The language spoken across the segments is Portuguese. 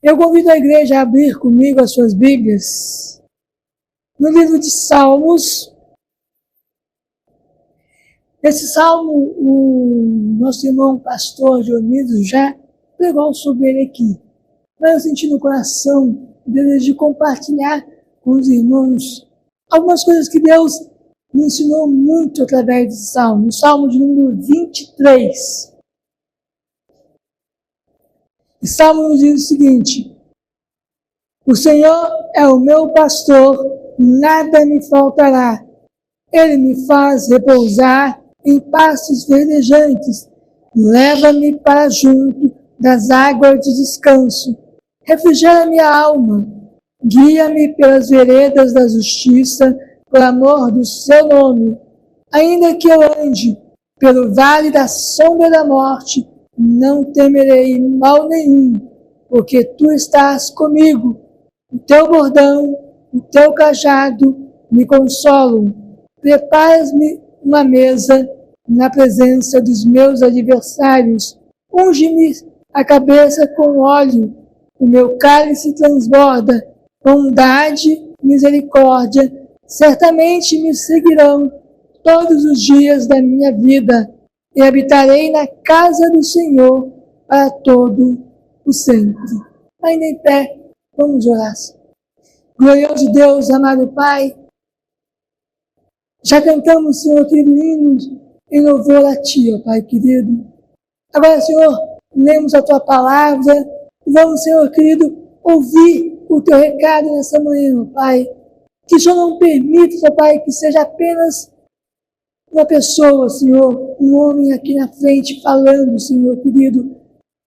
Eu convido a igreja a abrir comigo as suas Bíblias no livro de Salmos. Esse salmo, o nosso irmão pastor Dionísio já pregou sobre ele aqui. Mas eu senti no coração o desejo de compartilhar com os irmãos algumas coisas que Deus me ensinou muito através desse salmo. O salmo de número 23. O salmo nos diz o seguinte: o Senhor é o meu pastor, nada me faltará. Ele me faz repousar em pastos verdejantes, leva-me para junto das águas de descanso, refrigera minha alma, guia-me pelas veredas da justiça, por amor do seu nome. Ainda que eu ande pelo vale da sombra da morte, não temerei mal nenhum, porque tu estás comigo. O teu bordão, o teu cajado me consolam. Preparas-me uma mesa na presença dos meus adversários. Unge-me a cabeça com óleo, o meu cálice transborda. Bondade e misericórdia certamente me seguirão todos os dias da minha vida, e habitarei na casa do Senhor para todo o sempre. Ainda em pé, vamos orar. Glorioso Deus, amado Pai, já cantamos, Senhor querido, hinos em louvor a Ti, ó Pai querido. Agora, Senhor, lemos a Tua palavra e vamos, Senhor querido, ouvir o Teu recado nessa manhã, ó Pai. Que o Senhor não permita, ó Pai, que seja apenas uma pessoa, Senhor, um homem aqui na frente falando, Senhor querido,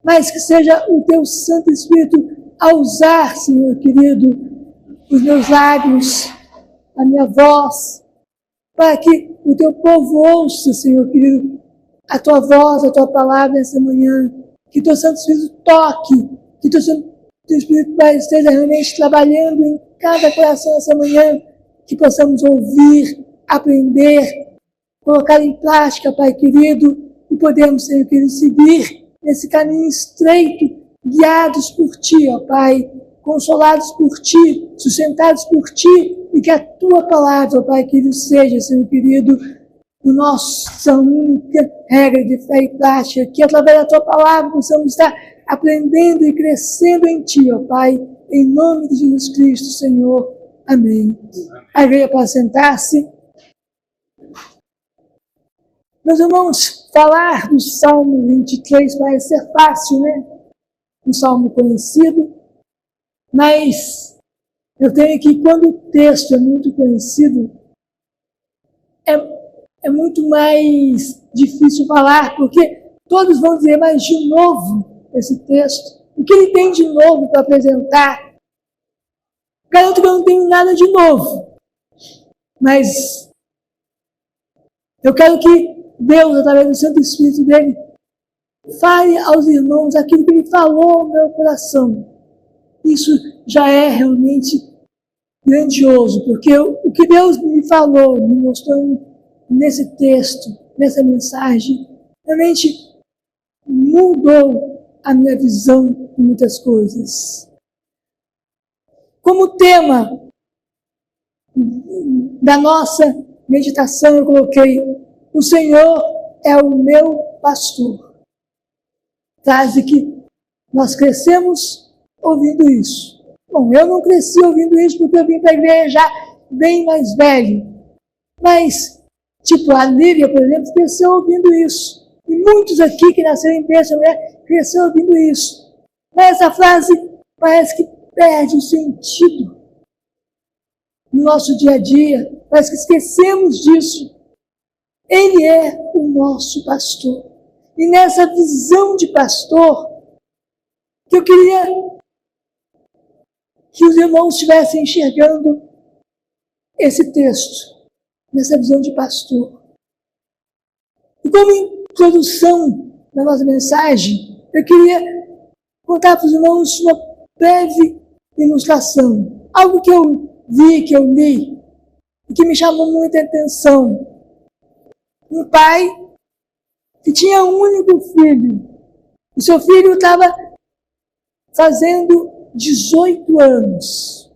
mas que seja o Teu Santo Espírito a usar, Senhor querido, os meus lábios, a minha voz, para que o Teu povo ouça, Senhor querido, a Tua voz, a Tua palavra nessa manhã, que Teu Santo Espírito toque, que Teu Santo Espírito esteja realmente trabalhando em cada coração nessa manhã, que possamos ouvir, aprender, colocar em prática, Pai querido, e podemos, Senhor querido, seguir nesse caminho estreito, guiados por Ti, ó Pai, consolados por Ti, sustentados por Ti, e que a Tua palavra, ó Pai querido, seja, Senhor querido, nossa única regra de fé e prática, que através da Tua palavra possamos estar aprendendo e crescendo em Ti, ó Pai, em nome de Jesus Cristo, Senhor. Amém. A igreja para sentar-se. Meus irmãos, falar do Salmo 23 parece ser fácil, né? Um salmo conhecido, mas eu tenho que, quando o texto é muito conhecido, é muito mais difícil falar, porque todos vão dizer, mas de novo esse texto, o que ele tem de novo para apresentar? Garanto que eu não tenho nada de novo, mas eu quero que Deus, através do Santo Espírito dele, fale aos irmãos aquilo que ele falou ao meu coração. Isso já é realmente grandioso, porque o que Deus me falou, me mostrou nesse texto, nessa mensagem, realmente mudou a minha visão de muitas coisas. Como tema da nossa meditação, eu coloquei: o Senhor é o meu pastor. Frase que nós crescemos ouvindo isso. Bom, eu não cresci ouvindo isso porque eu vim para a igreja já bem mais velho. Mas, tipo, a Lívia, por exemplo, cresceu ouvindo isso. E muitos aqui que nasceram em berço mulher cresceram ouvindo isso. Mas essa frase parece que perde o sentido no nosso dia a dia. Parece que esquecemos disso. Ele é o nosso pastor. E nessa visão de pastor, que eu queria que os irmãos estivessem enxergando esse texto, nessa visão de pastor. E como introdução da nossa mensagem, eu queria contar para os irmãos uma breve ilustração. Algo que eu vi, que eu li, e que me chamou muita atenção. Um pai que tinha um único filho. O seu filho estava fazendo 18 anos.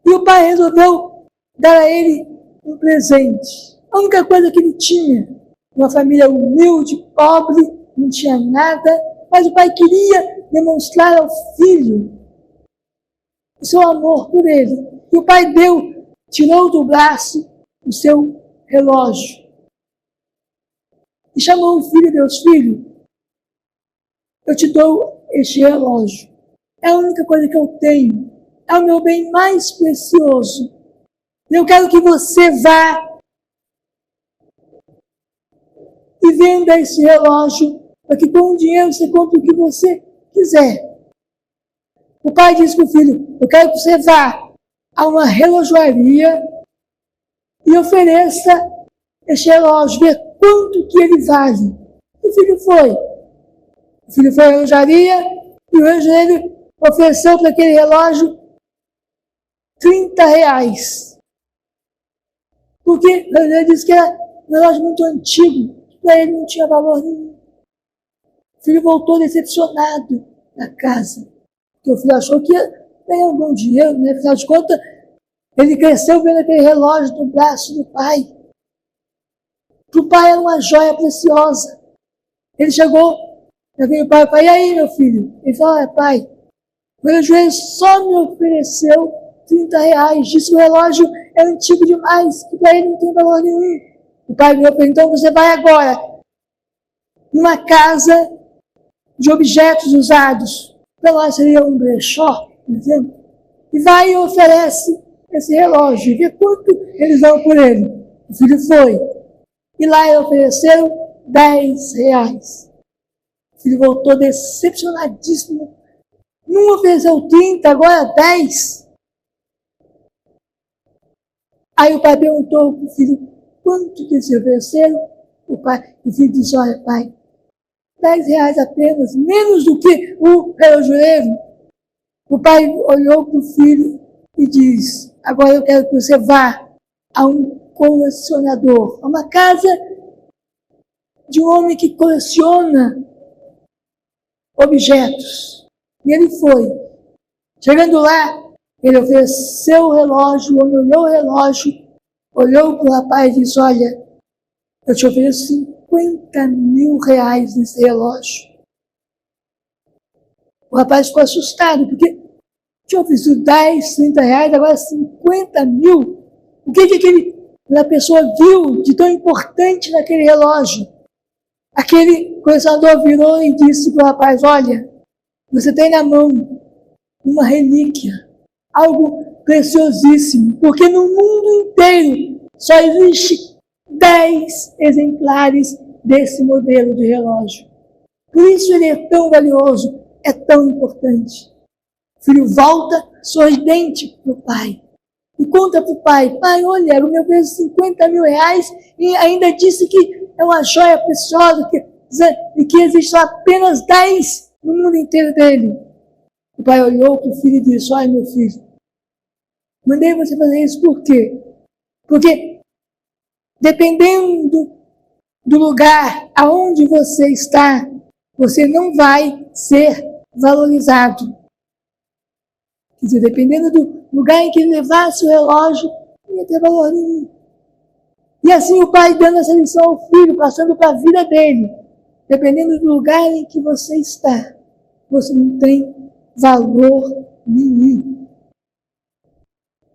E o pai resolveu dar a ele um presente. A única coisa que ele tinha, uma família humilde, pobre, não tinha nada, mas o pai queria demonstrar ao filho o seu amor por ele. E o pai tirou do braço o seu relógio. E chamou o filho e disse: filho, eu te dou este relógio. É a única coisa que eu tenho. É o meu bem mais precioso. Eu quero que você vá e venda esse relógio para que com o dinheiro você compre o que você quiser. O pai disse para o filho: eu quero que você vá a uma relojoaria e ofereça este relógio, ver quanto que ele vale. O filho foi. O filho foi à relojoaria e o relojoeiro ofereceu para aquele relógio R$30. Porque ele disse que era um relógio muito antigo, para ele não tinha valor nenhum. O filho voltou decepcionado na casa, porque o filho achou que ia ganhar um bom dinheiro, né? Afinal de contas, ele cresceu vendo aquele relógio no braço do pai. Para o pai era uma joia preciosa. Ele chegou, veio o pai, e aí, meu filho? Ele falou: pai, o relojoeiro só me ofereceu R$30, disse que o relógio é antigo demais, que para ele não tem valor nenhum. O pai me falou: então você vai agora numa casa de objetos usados, para nós seria um brechó, por exemplo, e vai e oferece esse relógio, e vê quanto eles dão por ele. O filho foi, e lá ele ofereceu R$10. O filho voltou decepcionadíssimo. Não ofereceu 30, agora 10. Aí o pai perguntou para o filho: quanto que eles ofereceram? O filho disse: olha, pai, R$10 apenas, menos do que o relojoeiro. O pai olhou para o filho e disse: agora eu quero que você vá a um colecionador, a uma casa de um homem que coleciona objetos. E ele foi. Chegando lá, ele ofereceu o relógio, o homem olhou o relógio, olhou para o rapaz e disse: olha, eu te ofereço R$50.000 nesse relógio. O rapaz ficou assustado, porque tinha oferecido 10, R$30, agora 50 mil. O que aquela pessoa viu de tão importante naquele relógio? Aquele colecionador virou e disse para o rapaz: olha, você tem na mão uma relíquia, algo preciosíssimo, porque no mundo inteiro só existe 10 exemplares desse modelo de relógio. Por isso ele é tão valioso, é tão importante. O filho volta sorridente para o pai e conta para o pai: pai, olha, o meu preço R$50.000 e ainda disse que é uma joia preciosa e que existem apenas 10 no mundo inteiro dele. O pai olhou para o filho e disse: olha, meu filho, mandei você fazer isso por quê? Porque dependendo do lugar aonde você está, você não vai ser valorizado. Quer dizer, dependendo do lugar em que ele levasse o relógio, não ia ter valor nenhum. E assim o pai dando essa lição ao filho, passando para a vida dele. Dependendo do lugar em que você está, você não tem valor nenhum.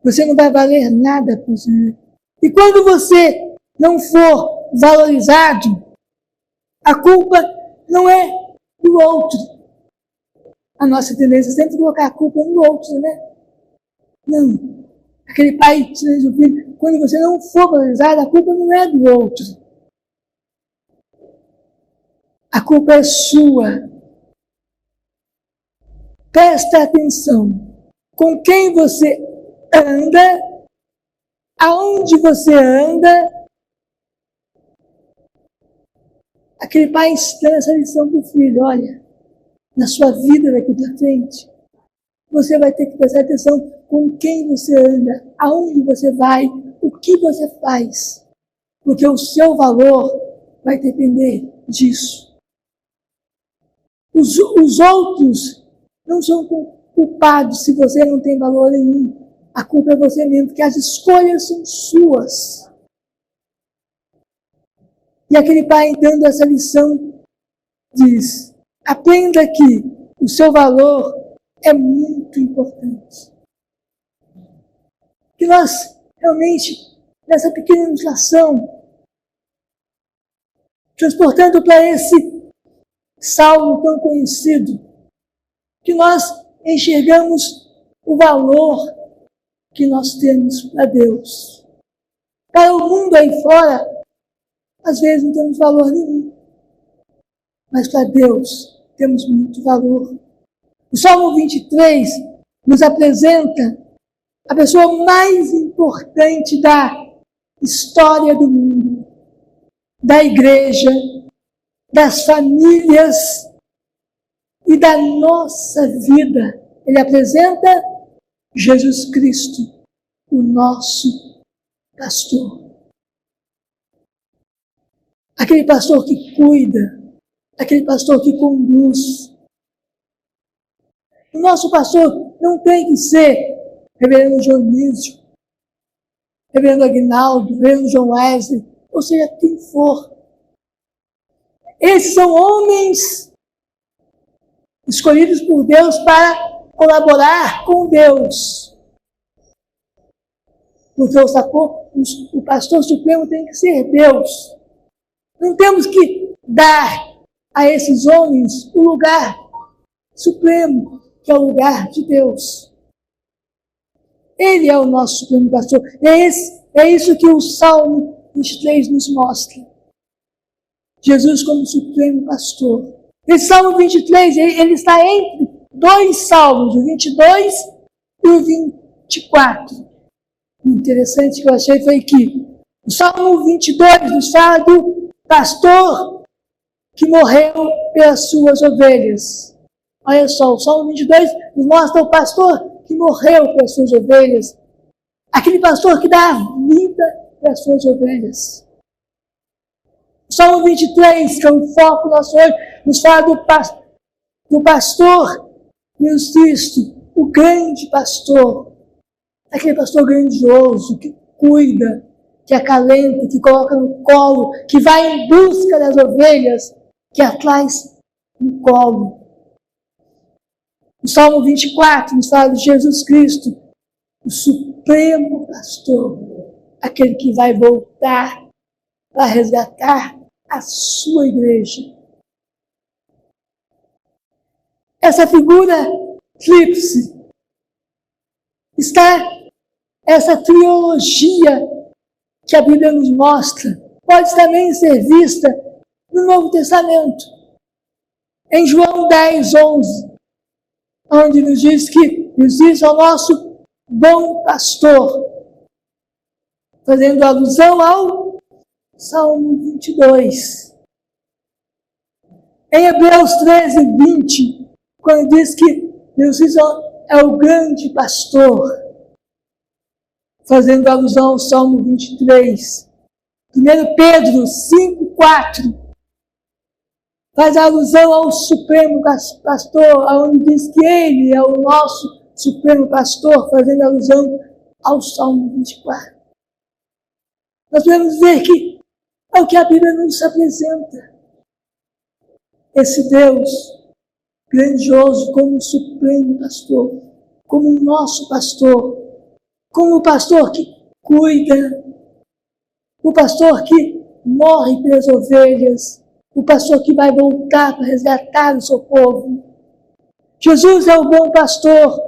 Você não vai valer nada para o Senhor. E quando você não for valorizado, a culpa não é do outro. A nossa tendência é sempre colocar a culpa no outro, né? Não. Aquele pai que diz ao filho: quando você não for valorizado, a culpa não é do outro. A culpa é sua. Presta atenção. Com quem você anda, aonde você anda. Aquele pai dá essa lição para o filho: olha, na sua vida daqui para frente, você vai ter que prestar atenção com quem você anda, aonde você vai, o que você faz, porque o seu valor vai depender disso. Os outros não são culpados se você não tem valor nenhum. A culpa é você mesmo, porque as escolhas são suas. E aquele pai, dando essa lição, diz: aprenda que o seu valor é muito importante. Que nós, realmente, nessa pequena ilustração, transportando para esse salmo tão conhecido, que nós enxergamos o valor que nós temos para Deus. Para o mundo aí fora, às vezes não temos valor nenhum. Mas para Deus temos muito valor. O Salmo 23 nos apresenta a pessoa mais importante da história do mundo, da igreja, das famílias e da nossa vida. Ele apresenta Jesus Cristo, o nosso pastor. Aquele pastor que cuida, aquele pastor que conduz. O nosso pastor não tem que ser reverendo Dionísio, reverendo Aguinaldo, reverendo John Wesley, ou seja, quem for. Esses são homens escolhidos por Deus para colaborar com Deus. Porque o pastor supremo tem que ser Deus. Não temos que dar a esses homens o lugar supremo, que é o lugar de Deus. Ele é o nosso supremo pastor. É isso que o Salmo 23 nos mostra. Jesus como supremo pastor. Esse Salmo 23, ele está entre dois salmos, o 22 e o 24. O interessante que eu achei foi que o Salmo 22 nos fala do pastor que morreu pelas suas ovelhas. Olha só, o Salmo 22 nos mostra o pastor que morreu pelas suas ovelhas. Aquele pastor que dá a vida pelas suas ovelhas. O Salmo 23, que é o foco nosso hoje, nos fala do pastor Jesus Cristo, o grande pastor. Aquele pastor grandioso, que cuida, que acalenta, que coloca no colo, que vai em busca das ovelhas, que traz no colo. O Salmo 24 nos fala de Jesus Cristo, o supremo pastor, aquele que vai voltar para resgatar a sua igreja. Essa figura tríplice está, essa trilogia que a Bíblia nos mostra, pode também ser vista no Novo Testamento. Em João 10, 11, onde nos diz que Jesus é o nosso bom pastor, fazendo alusão ao Salmo 22. Em Hebreus 13, 20, quando diz que Jesus é o grande pastor, fazendo alusão ao Salmo 23. 1 Pedro 5, 4, faz alusão ao Supremo Pastor, onde diz que Ele é o nosso Supremo Pastor, fazendo alusão ao Salmo 24. Nós podemos ver que é o que a Bíblia nos apresenta. Esse Deus grandioso como o Supremo Pastor, como o nosso pastor, como o pastor que cuida, o pastor que morre pelas ovelhas, o pastor que vai voltar para resgatar o seu povo. Jesus é o bom pastor,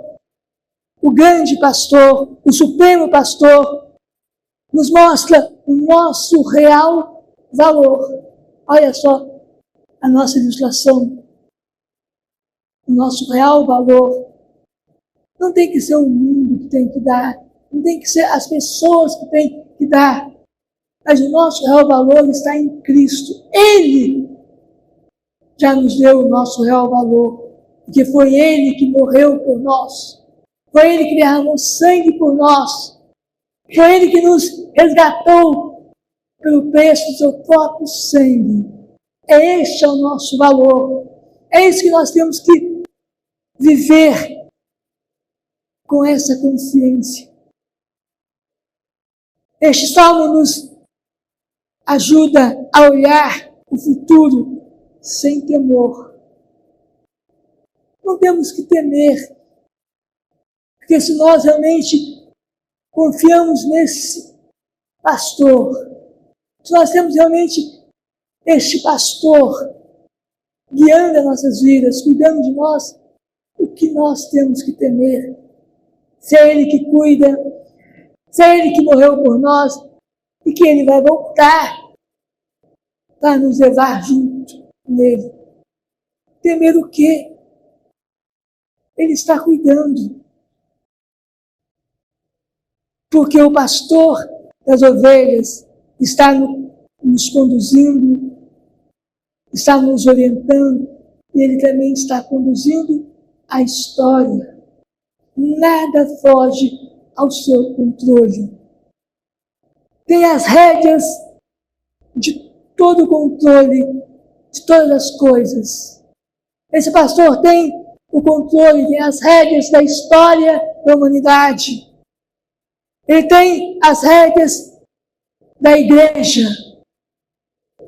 o grande pastor, o supremo pastor, nos mostra o nosso real valor. Olha só a nossa ilustração. O nosso real valor não tem que ser o mundo que tem que dar, não tem que ser as pessoas que têm que dar, mas o nosso real valor está em Cristo. Ele já nos deu o nosso real valor, porque foi Ele que morreu por nós, foi Ele que derramou sangue por nós, foi Ele que nos resgatou pelo preço do seu próprio sangue. Este é o nosso valor, é isso que nós temos que viver com essa consciência. Este salmo nos ajuda a olhar o futuro sem temor. Não temos que temer, porque se nós realmente confiamos nesse pastor, se nós temos realmente este pastor guiando as nossas vidas, cuidando de nós, o que nós temos que temer? Se é Ele que cuida, se é Ele que morreu por nós e que Ele vai voltar para nos levar junto com Ele. Temer o quê? Ele está cuidando. Porque o pastor das ovelhas está nos conduzindo, está nos orientando, e Ele também está conduzindo a história. Nada foge ao seu controle. Tem as rédeas de todo o controle de todas as coisas. Esse pastor tem o controle, tem as rédeas da história da humanidade. Ele tem as rédeas da igreja.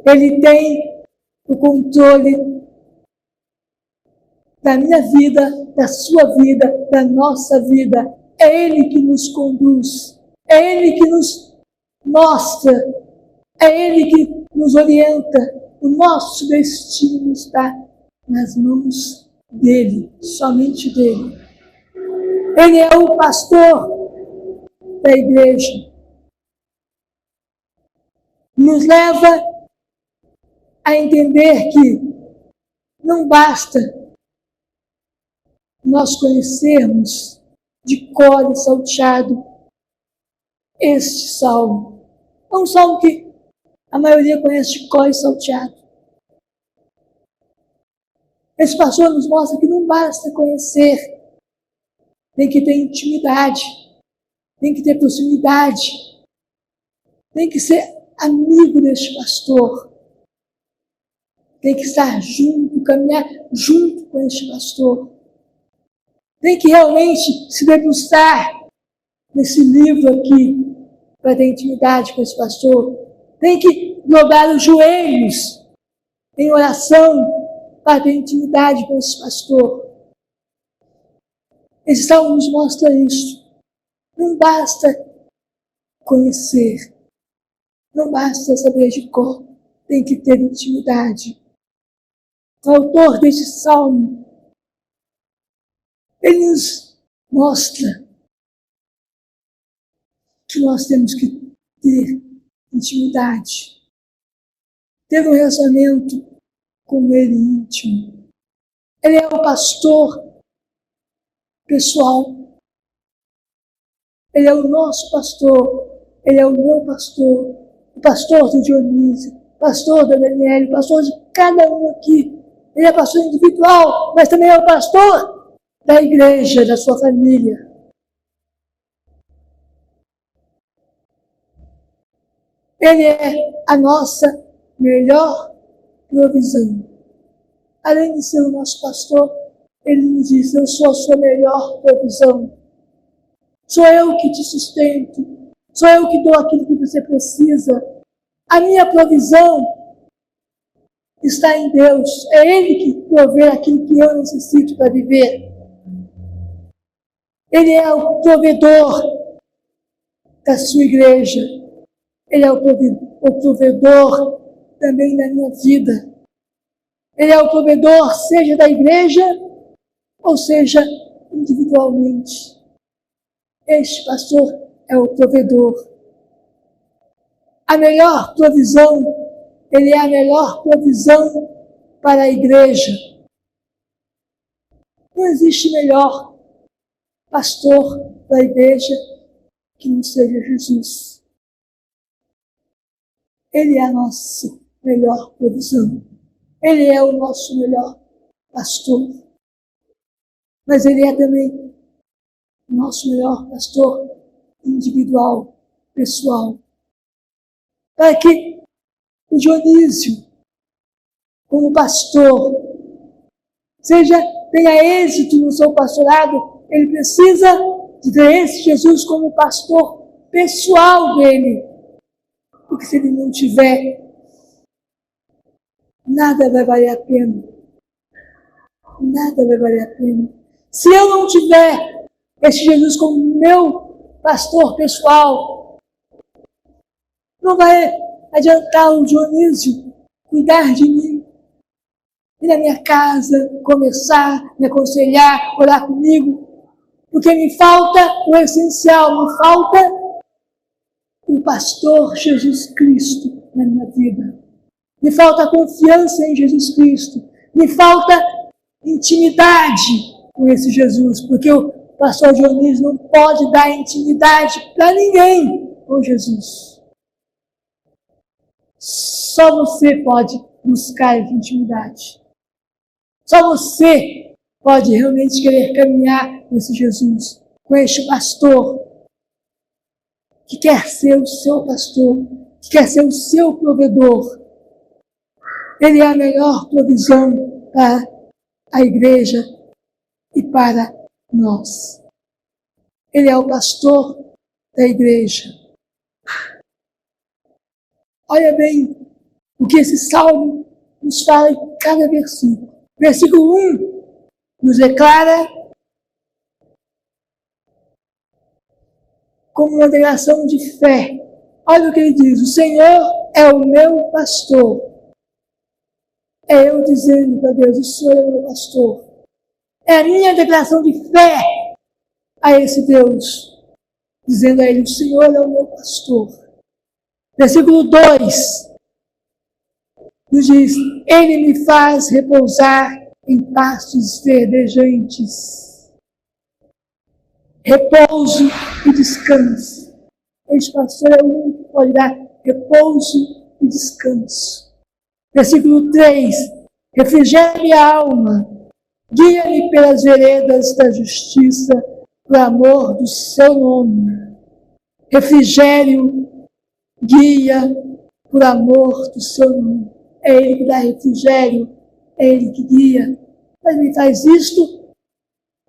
Ele tem o controle da minha vida, da sua vida, da nossa vida. É Ele que nos conduz. É Ele que nos mostra. É Ele que nos orienta. O nosso destino está nas mãos dEle, somente dEle. Ele é o pastor da igreja. Nos leva a entender que não basta nós conhecermos de cor e salteado este salmo. É um salmo que a maioria conhece de cor e salteado. Esse pastor nos mostra que não basta conhecer, tem que ter intimidade, tem que ter proximidade, tem que ser amigo deste pastor, tem que estar junto, caminhar junto com este pastor, tem que realmente se debruçar nesse livro aqui para ter intimidade com esse pastor, tem que dobrar os joelhos em oração para ter intimidade com esse pastor. Esse salmo nos mostra isso. Não basta conhecer, não basta saber de cor, tem que ter intimidade. O autor deste salmo, ele nos mostra que nós temos que ter intimidade, ter um relacionamento com Ele íntimo. Ele é o pastor pessoal. Ele é o nosso pastor. Ele é o meu pastor. O pastor do Dionísio, o pastor da Daniela, o pastor de cada um aqui. Ele é pastor individual, mas também é o pastor da igreja, da sua família. Ele é a nossa melhor provisão. Além de ser o nosso pastor, ele nos diz: eu sou a sua melhor provisão. Sou eu que te sustento. Sou eu que dou aquilo que você precisa. A minha provisão está em Deus. É Ele que provê aquilo que eu necessito para viver. Ele é o provedor da sua igreja. Ele é o provedor também da minha vida. Ele é o provedor, seja da igreja, ou seja, individualmente. Este pastor é o provedor. A melhor provisão, ele é a melhor provisão para a igreja. Não existe melhor pastor da igreja que não seja Jesus. Ele é a nossa melhor provisão. Ele é o nosso melhor pastor. Mas ele é também o nosso melhor pastor individual, pessoal. Para que o Dionísio, como pastor, seja tenha êxito no seu pastorado, ele precisa de ter esse Jesus como pastor pessoal dele. Porque se ele não tiver, nada vai valer a pena. Nada vai valer a pena. Se eu não tiver esse Jesus como meu pastor pessoal, não vai adiantar o Dionísio cuidar de mim, ir na minha casa, conversar, me aconselhar, orar comigo, porque me falta o essencial, me falta o pastor Jesus Cristo na minha vida. Me falta confiança em Jesus Cristo, me falta intimidade com esse Jesus, porque o pastor Dionísio não pode dar intimidade para ninguém com Jesus. Só você pode buscar essa intimidade. Só você pode realmente querer caminhar com esse Jesus, com este pastor, que quer ser o seu pastor, que quer ser o seu provedor. Ele é a melhor provisão para a igreja e para nós. Ele é o pastor da igreja. Olha bem o que esse salmo nos fala em cada versículo. Versículo 1 nos declara como uma declaração de fé. Olha o que ele diz: o Senhor é o meu pastor. É eu dizendo para Deus: o Senhor é o meu pastor. É a minha declaração de fé a esse Deus, dizendo a ele: o Senhor é o meu pastor. Versículo 2 nos diz: ele me faz repousar em pastos verdejantes. Repouso e descanso. Este pastor é o único que pode dar repouso e descanso. Versículo 3: refrigera minha alma, guia-me pelas veredas da justiça, por amor do seu nome. Refrigério, guia, por amor do seu nome. É ele que dá refrigério, é ele que guia. Mas ele faz isto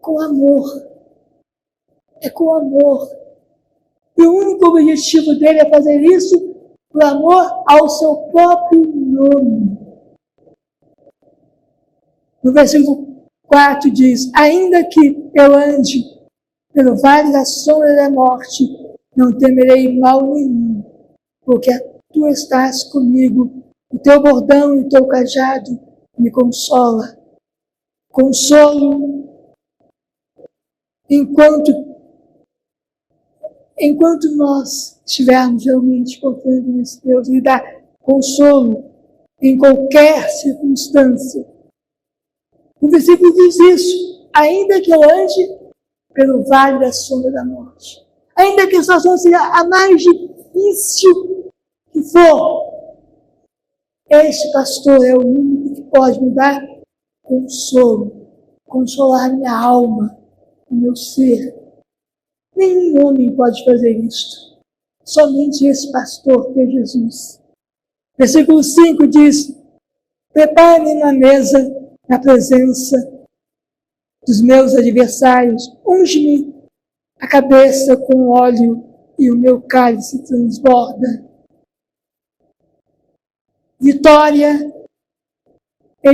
com amor. É com amor. E o único objetivo dele é fazer isso por amor ao seu próprio nome. No versículo 4 diz: ainda que eu ande pelo vale da sombra da morte, não temerei mal nenhum, porque tu estás comigo, o teu bordão e o teu cajado me consola. Consolo enquanto nós estivermos realmente confiando nesse Deus, Ele dá consolo em qualquer circunstância. O versículo diz isso: ainda que eu ande pelo vale da sombra da morte, ainda que a situação seja a mais difícil que for, este pastor é o único que pode me dar consolo, consolar minha alma, o meu ser. Nenhum homem pode fazer isto. Somente esse pastor, que é Jesus. Versículo 5 diz: prepara-me uma mesa na presença dos meus adversários, unge-me a cabeça com óleo e o meu cálice transborda. Vitória, é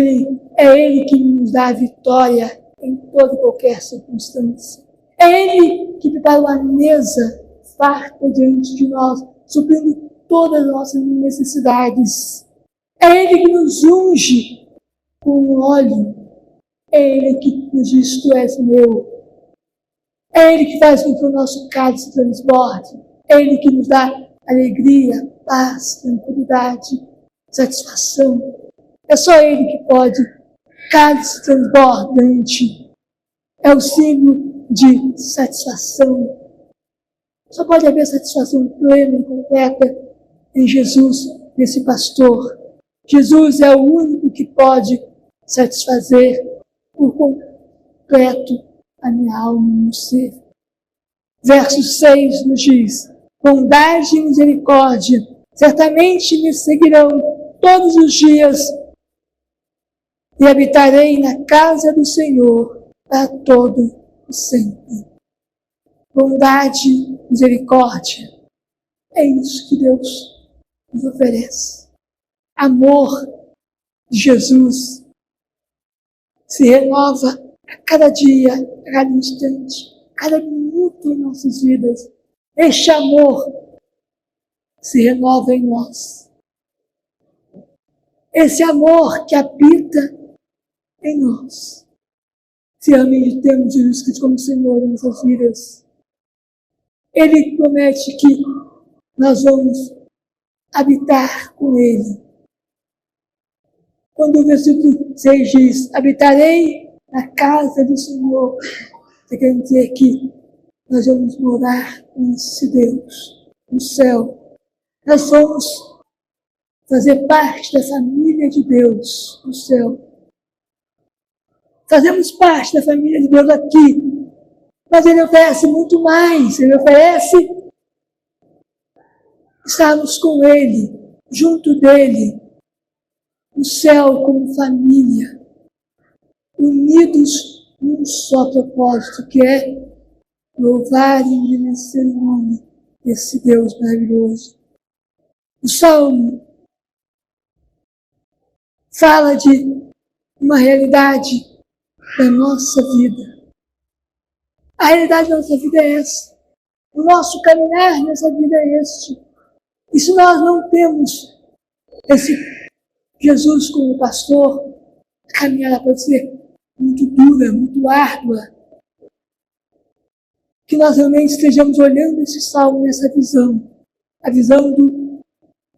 Ele que nos dá vitória em toda e qualquer circunstância. É Ele que prepara uma mesa farta diante de nós, suprindo todas as nossas necessidades. É Ele que nos unge com óleo. É Ele que nos diz: tu és meu. É Ele que faz com que o nosso cálice transborde. É Ele que nos dá alegria, paz, tranquilidade, satisfação. É só Ele que pode. Cálice transbordante é o símbolo de satisfação. Só pode haver satisfação plena e completa em Jesus, nesse pastor. Jesus é o único que pode satisfazer por completo a minha alma e meu ser. Verso 6 nos diz: bondade e misericórdia certamente me seguirão todos os dias e habitarei na casa do Senhor para todo o sempre. Bondade, misericórdia, é isso que Deus nos oferece. Amor de Jesus se renova a cada dia, a cada instante, a cada minuto em nossas vidas. Este amor se renova em nós. Esse amor que habita em nós. Se realmente temos Jesus Cristo como Senhor em nossas vidas, Ele promete que nós vamos habitar com Ele. Quando o versículo 6 diz, habitarei na casa do Senhor, você quer dizer que nós vamos morar com esse Deus no céu. Nós vamos fazer parte da família de Deus no céu. Fazemos parte da família de Deus aqui, mas Ele oferece muito mais. Ele oferece estarmos com Ele, junto dEle, no céu como família, unidos num só propósito, que é louvar e engrandecer o nome desse Deus maravilhoso. O Salmo fala de uma realidade da nossa vida. A realidade da nossa vida é essa. O nosso caminhar nessa vida é este. E se nós não temos esse Jesus como pastor, a caminhada pode ser muito dura, muito árdua. Que nós realmente estejamos olhando esse salmo nessa visão. A visão do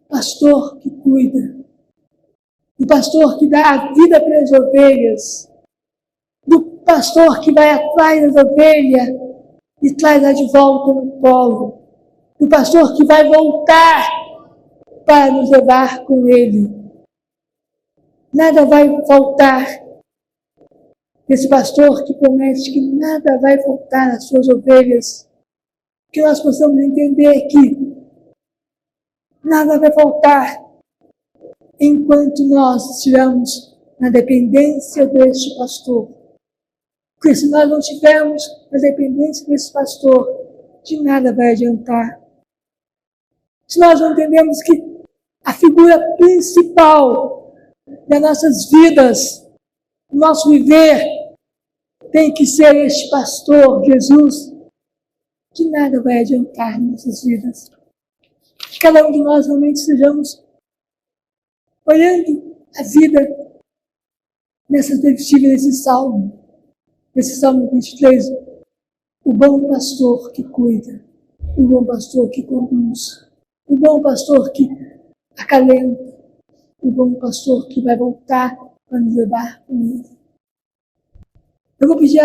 pastor que cuida. Do pastor que dá a vida para as ovelhas. Do pastor que vai atrás das ovelhas e traz-a de volta no colo. Do pastor que vai voltar para nos levar com ele. Nada vai faltar. Esse pastor que promete que nada vai faltar às suas ovelhas. Que nós possamos entender que nada vai faltar enquanto nós estivermos na dependência deste pastor. Porque se nós não estivermos na dependência desse pastor, de nada vai adiantar. Se nós não entendemos que a figura principal das nossas vidas, do nosso viver, tem que ser este pastor, Jesus, de nada vai adiantar em nossas vidas. Que cada um de nós realmente estejamos olhando a vida nessas perspectivas desse salmo. Nesse salmo 23, o bom pastor que cuida, o bom pastor que conduz, o bom pastor que acalenta, o bom pastor que vai voltar para nos levar com ele. Eu vou pedir